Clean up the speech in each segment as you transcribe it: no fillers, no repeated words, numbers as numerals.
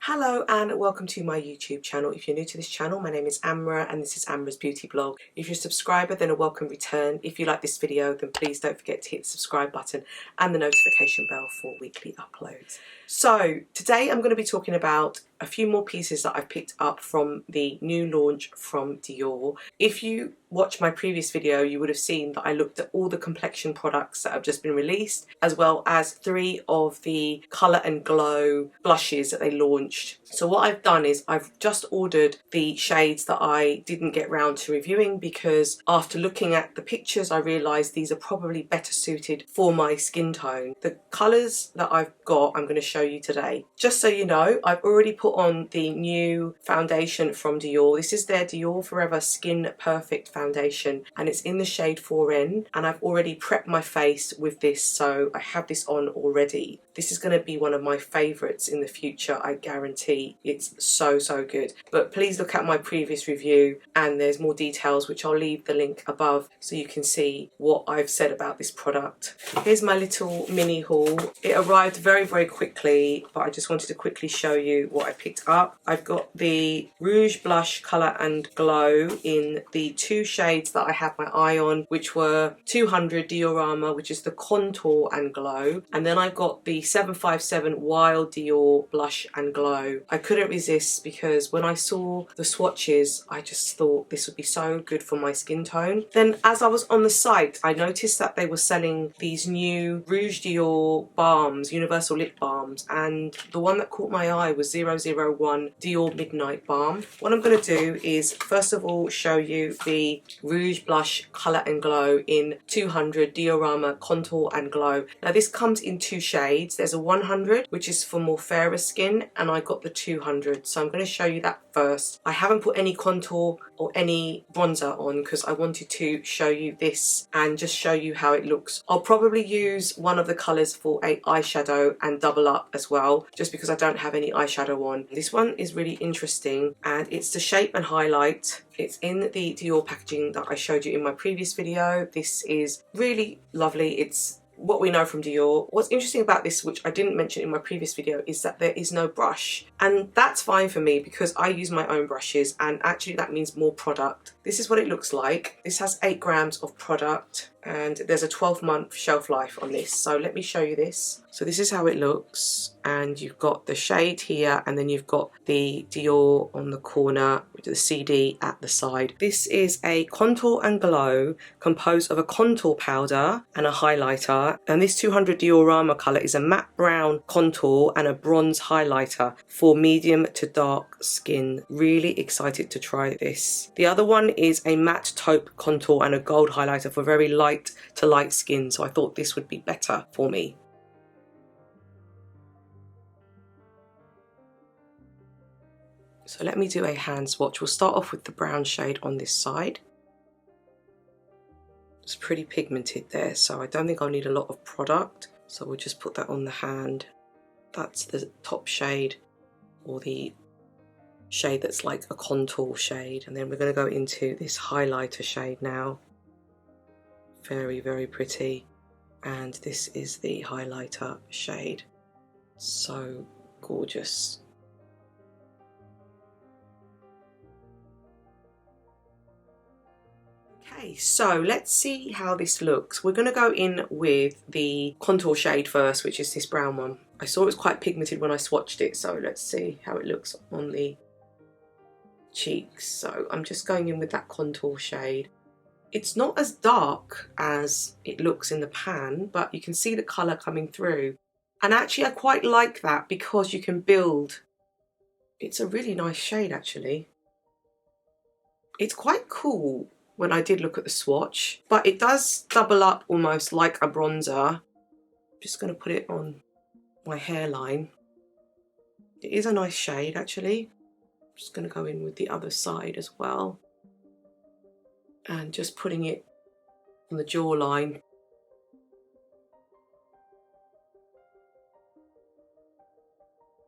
Hello and welcome to my YouTube channel. If you're new to this channel, my name is Amra and this is Amra's Beauty Blog. If you're a subscriber, then a welcome return. If you like this video, then please don't forget to hit the subscribe button and the notification bell for weekly uploads. So today I'm going to be talking about a few more pieces that I've picked up from the new launch from Dior. If you watched my previous video, you would have seen that I looked at all the complexion products that have just been released, as well as 3 of the Colour and Glow blushes that they launched. So what I've done is I've just ordered the shades that I didn't get round to reviewing, because after looking at the pictures I realised these are probably better suited for my skin tone. The colours that I've got I'm going to show you today. Just so you know, I've already put on the new foundation from Dior. This is their Dior Forever Skin Perfect foundation and it's in the shade 4N, and I've already prepped my face with this, so I have this on already. This is going to be one of my favourites in the future, I guarantee. It's so good. But please look at my previous review and there's more details, which I'll leave the link above so you can see what I've said about this product. Here's my little mini haul. It arrived very quickly, but I just wanted to quickly show you what I picked up. I've got the Rouge Blush Colour Glow in the 2 shades that I had my eye on, which were 200 Diorama, which is the Contour and Glow, and then I've got the 757 Wilddior Blush and Glow. I couldn't resist because when I saw the swatches, I just thought this would be so good for my skin tone. Then as I was on the site, I noticed that they were selling these new Rouge Dior balms, universal lip balms, and the one that caught my eye was 001 Dior Midnight Balm. What I'm going to do is first of all show you the Rouge Blush Colour and Glow in 200 Diorama Contour and Glow. Now this comes in 2 shades. There's a 100, which is for more fairer skin, and I got the 200. So I'm going to show you that first. I haven't put any contour or any bronzer on because I wanted to show you this and just show you how it looks. I'll probably use one of the colours for a eyeshadow and double up as well, just because I don't have any eyeshadow on. This one is really interesting and it's the Shape and Highlight. It's in the Dior packaging that I showed you in my previous video. This is really lovely. It's what we know from Dior. What's interesting about this, which I didn't mention in my previous video, is that there is no brush, and that's fine for me because I use my own brushes, and actually that means more product. This is what it looks like. This has 8 grams of product and there's a 12-month shelf life on this. So let me show you this. So this is how it looks, and you've got the shade here and then you've got the Dior on the corner with the CD at the side. This is a Contour and Glow composed of a contour powder and a highlighter, and this 200 Diorama colour is a matte brown contour and a bronze highlighter for medium to dark skin. Really excited to try this. The other one is a matte taupe contour and a gold highlighter for very light to light skin, so I thought this would be better for me. So let me do a hand swatch. We'll start off with the brown shade on this side. It's pretty pigmented there, so I don't think I'll need a lot of product, so we'll just put that on the hand. That's the top shade, or the shade that's like a contour shade, and then we're going to go into this highlighter shade now. Very pretty, and this is the highlighter shade. So gorgeous. Okay, so let's see how this looks. We're going to go in with the contour shade first, which is this brown one. I saw it was quite pigmented when I swatched it, so let's see how it looks on the cheeks. So I'm just going in with that contour shade. It's not as dark as it looks in the pan, but you can see the colour coming through. And actually I quite like that because you can build. It's a really nice shade actually. It's quite cool when I did look at the swatch, but it does double up almost like a bronzer. I'm just going to put it on my hairline. It is a nice shade actually. I'm just going to go in with the other side as well. And just putting it on the jawline.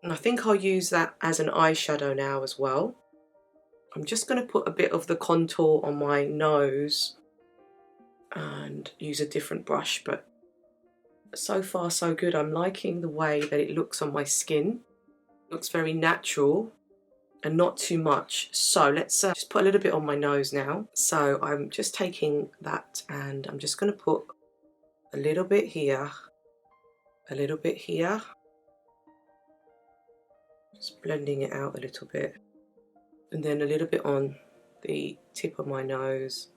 And I think I'll use that as an eyeshadow now as well. I'm just going to put a bit of the contour on my nose and use a different brush, but so far so good. I'm liking the way that it looks on my skin. Looks very natural and not too much. So let's just put a little bit on my nose now. So I'm just taking that and I'm just going to put a little bit here, a little bit here. Just blending it out a little bit. And then a little bit on the tip of my nose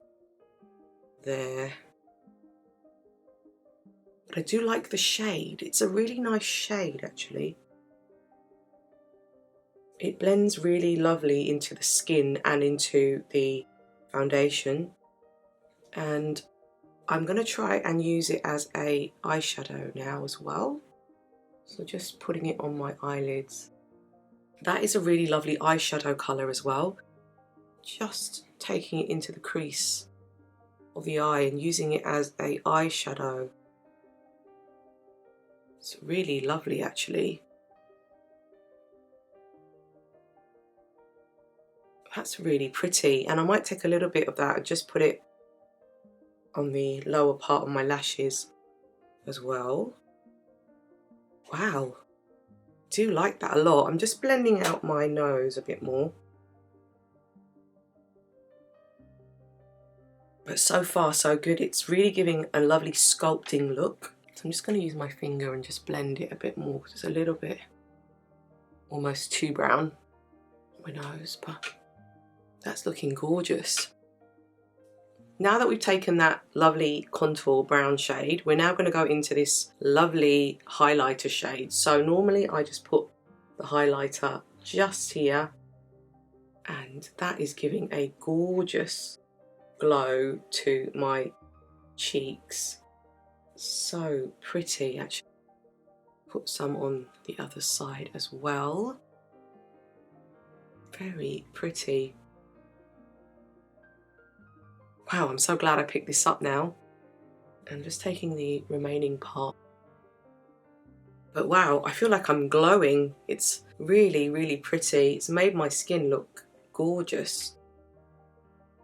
there. But I do like the shade. It's a really nice shade actually. It blends really lovely into the skin and into the foundation. And I'm going to try and use it as a eyeshadow now as well. So just putting it on my eyelids. That is a really lovely eyeshadow colour as well. Just taking it into the crease of the eye and using it as a eyeshadow. It's really lovely actually. That's really pretty, and I might take a little bit of that and just put it on the lower part of my lashes as well. Wow, I do like that a lot. I'm just blending out my nose a bit more. But so far so good. It's really giving a lovely sculpting look. So I'm just going to use my finger and just blend it a bit more because it's a little bit almost too brown on my nose, but that's looking gorgeous. Now that we've taken that lovely contour brown shade, we're now going to go into this lovely highlighter shade. So normally I just put the highlighter just here, and that is giving a gorgeous glow to my cheeks. So pretty actually. Put some on the other side as well. Very pretty. Wow, I'm so glad I picked this up now. I'm just taking the remaining part. But wow, I feel like I'm glowing. It's really, really pretty. It's made my skin look gorgeous.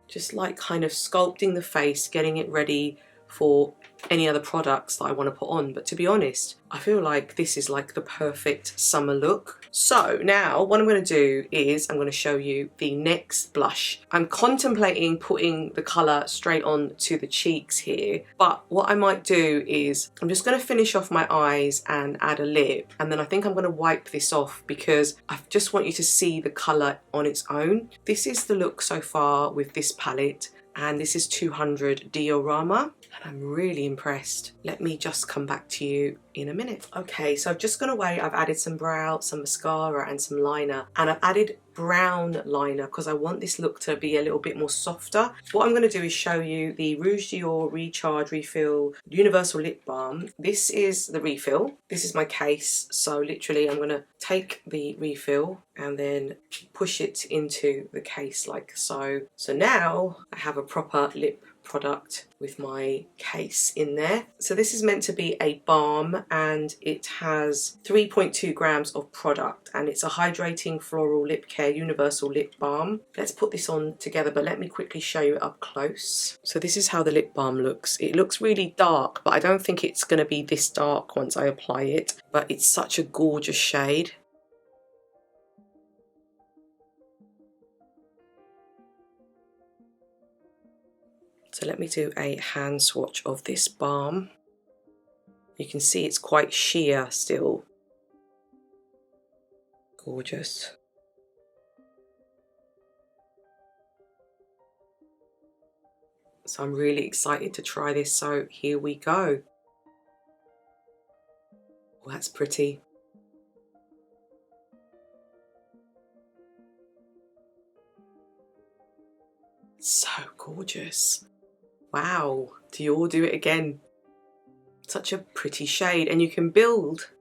Just like kind of sculpting the face, getting it ready for any other products that I want to put on. But to be honest, I feel like this is like the perfect summer look. So now what I'm going to do is I'm going to show you the next blush. I'm contemplating putting the colour straight on to the cheeks here, but what I might do is I'm just going to finish off my eyes and add a lip, and then I think I'm going to wipe this off because I just want you to see the colour on its own. This is the look so far with this palette, and this is 200 Diorama, and I'm really impressed. Let me just come back to you in a minute. Okay, so I've just gone away. I've added some brow, some mascara and some liner, and I've added brown liner because I want this look to be a little bit more softer. What I'm going to do is show you the Rouge Dior Recharge Refill Universal Lip Balm. This is the refill. This is my case, so literally I'm going to take the refill and then push it into the case like so. So now I have a proper lip product with my case in there. So this is meant to be a balm, and it has 3.2 grams of product, and it's a hydrating floral lip care universal lip balm. Let's put this on together, but let me quickly show you it up close. So this is how the lip balm looks. It looks really dark, but I don't think it's going to be this dark once I apply it, but it's such a gorgeous shade. So let me do a hand swatch of this balm. You can see it's quite sheer still. Gorgeous. So I'm really excited to try this, so here we go. Oh, that's pretty. So gorgeous. Wow, Dior do it again. Such a pretty shade, and you can build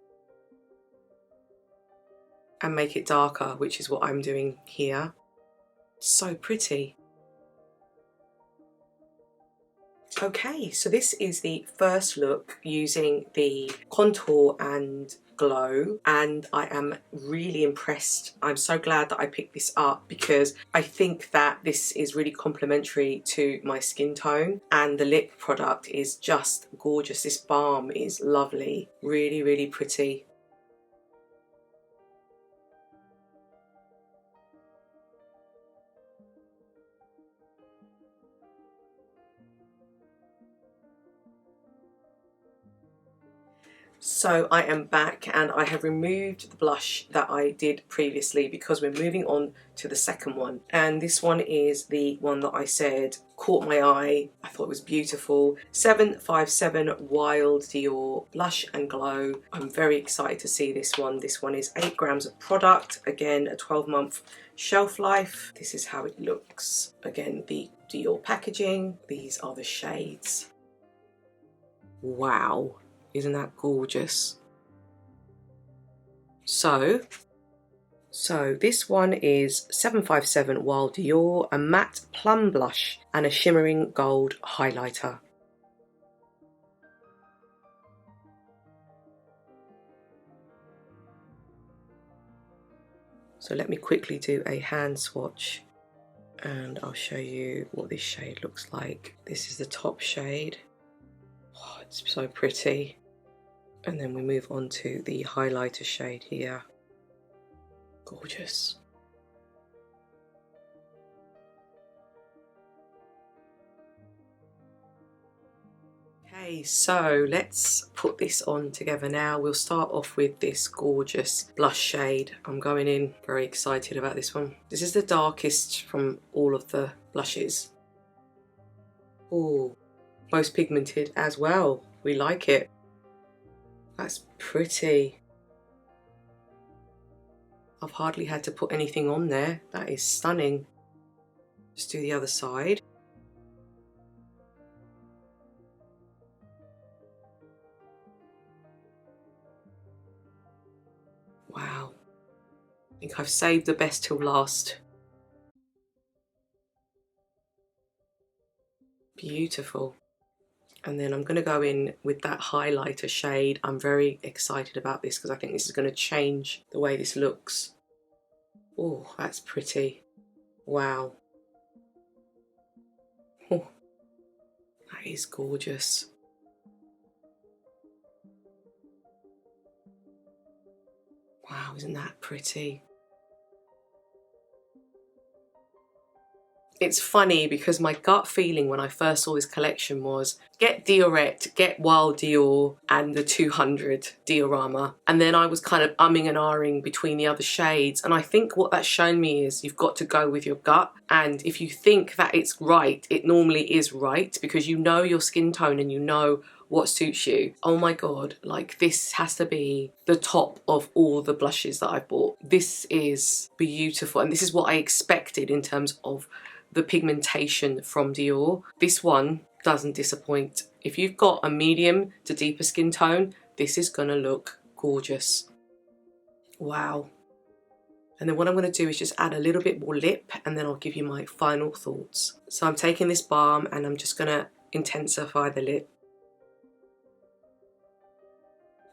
and make it darker, which is what I'm doing here. So pretty. Okay, so this is the first look using the contour and glow, and I am really impressed. I'm so glad that I picked this up because I think that this is really complementary to my skin tone, and the lip product is just gorgeous. This balm is lovely, really, really pretty. So I am back and I have removed the blush that I did previously because we're moving on to the second one. And this one is the one that I said caught my eye. I thought it was beautiful. 757 Wilddior Blush and Glow. I'm very excited to see this one. This one is 8 grams of product. Again, a 12-month shelf life. This is how it looks. Again, the Dior packaging. These are the shades. Wow. Isn't that gorgeous? So this one is 757 Wilddior, a matte plum blush and a shimmering gold highlighter. So let me quickly do a hand swatch and I'll show you what this shade looks like. This is the top shade. Oh, it's so pretty. And then we move on to the highlighter shade here. Gorgeous. Okay, so let's put this on together now. We'll start off with this gorgeous blush shade. I'm going in very excited about this one. This is the darkest from all of the blushes. Oh, most pigmented as well. We like it. That's pretty. I've hardly had to put anything on there. That is stunning. Just do the other side. Wow. I think I've saved the best till last. Beautiful. And then I'm going to go in with that highlighter shade. I'm very excited about this because I think this is going to change the way this looks. Oh, that's pretty. Wow. Oh, that is gorgeous. Wow, isn't that pretty? It's funny because my gut feeling when I first saw this collection was get Diorette, get Wilddior and the 200 Diorama. And then I was kind of umming and ahhing between the other shades. And I think what that's shown me is you've got to go with your gut. And if you think that it's right, it normally is right because you know your skin tone and you know what suits you. Oh my God, like this has to be the top of all the blushes that I've bought. This is beautiful. And this is what I expected in terms of the pigmentation from Dior. This one doesn't disappoint. If you've got a medium to deeper skin tone, this is gonna look gorgeous. Wow. And then what I'm gonna do is just add a little bit more lip and then I'll give you my final thoughts. So I'm taking this balm and I'm just gonna intensify the lip.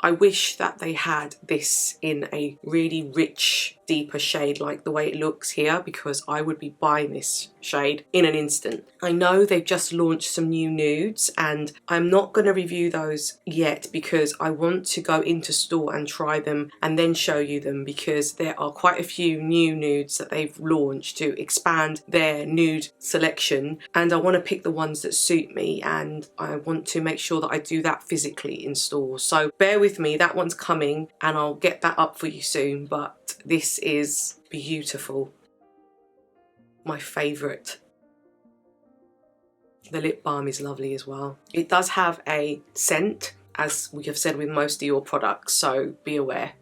I wish that they had this in a really rich, deeper shade like the way it looks here because I would be buying this shade in an instant. I know they've just launched some new nudes and I'm not going to review those yet because I want to go into store and try them and then show you them because there are quite a few new nudes that they've launched to expand their nude selection and I want to pick the ones that suit me and I want to make sure that I do that physically in store. So bear with me, that one's coming and I'll get that up for you soon, but this is beautiful. My favourite. The lip balm is lovely as well. It does have a scent, as we have said with most Dior products, so be aware.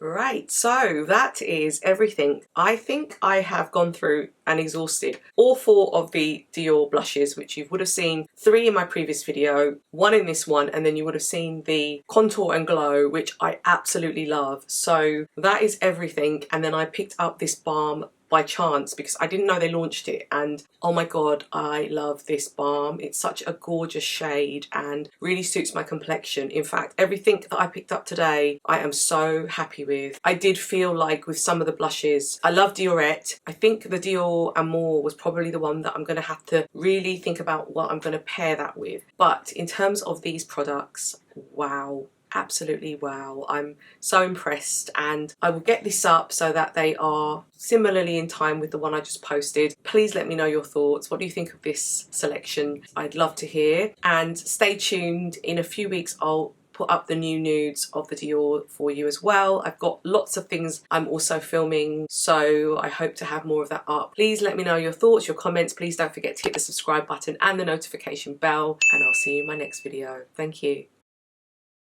Right, so that is everything. I think I have gone through and exhausted all 4 of the Dior blushes, which you would have seen 3 in my previous video, 1 in this one, and then you would have seen the Contour and Glow, which I absolutely love. So that is everything. And then I picked up this balm by chance because I didn't know they launched it and oh my God, I love this balm. It's such a gorgeous shade and really suits my complexion. In fact, everything that I picked up today I am so happy with. I did feel like with some of the blushes, I love Diorette. I think the Dior Amour was probably the one that I'm going to have to really think about what I'm going to pair that with. But in terms of these products, wow. absolutely wow. I'm so impressed, and I will get this up so that they are similarly in time with the one I just posted. Please let me know your thoughts. What do you think of this selection? I'd love to hear, and stay tuned. In a few weeks I'll put up the new nudes of the Dior for you as well. I've got lots of things I'm also filming, so I hope to have more of that up. Please let me know your thoughts, your comments. Please don't forget to hit the subscribe button and the notification bell, and I'll see you in my next video. Thank you.